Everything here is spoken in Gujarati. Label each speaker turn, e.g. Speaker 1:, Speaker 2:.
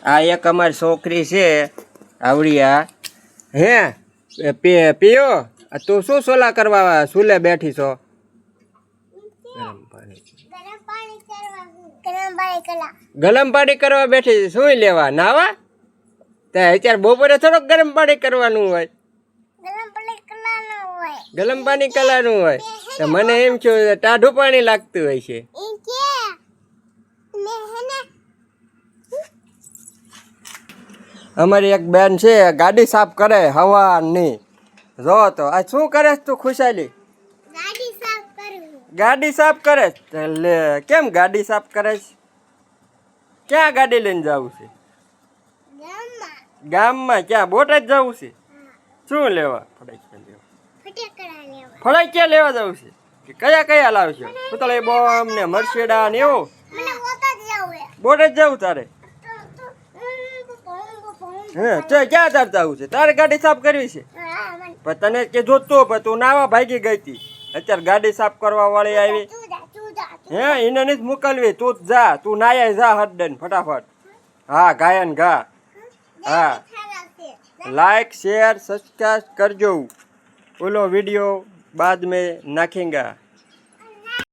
Speaker 1: આ એક અમારી છોકરી છે આવડિયા હે પીયો તું શું સોલા કરવા સુલે બેઠી છો? ગરમ પાણી કરવા બેઠી શું લેવા નાવા? તે અત્યારે બપોરે થોડોક ગરમ પાણી કરવાનું હોય, ગરમ પાણી કરવાનું હોય. તો મને એમ છે ટાઢું પાણી લાગતું હોય છે. અમારી એક બેન છે ગાડી સાફ કરે હવાની. જો તો આ શું કરે તું ખુશાલી? ગાડી સાફ કરે લે. કેમ ગાડી સાફ કરે? ક્યાં ગાડી લઈને જવું છે? ગામમાં. ક્યાં બોટાદ જવું છે? શું લેવા? ફટાકિયા લેવા જવું છે કે કયા કયા લાવશો? પુતળી બોમ્બ ને મરસેડા ને એવું. બોટાદ જવું તારે? હે ક્યાં તાર જવું છે? તારે ગાડી સાફ કરવી છે? પણ તને કે જોતું પણ તું નાવા ભાગી ગઈ હતી. અત્યારે ગાડી સાફ કરવા વાળી આવી. હે એને નથી મોકલવી. તું જ જા, તું નાયા જા હડન ફટાફટ. હા ગાયન ગા. હા लाइक शेयर सब्सक्राइब करजो. बोलो वीडियो बाद में नाखेंगा.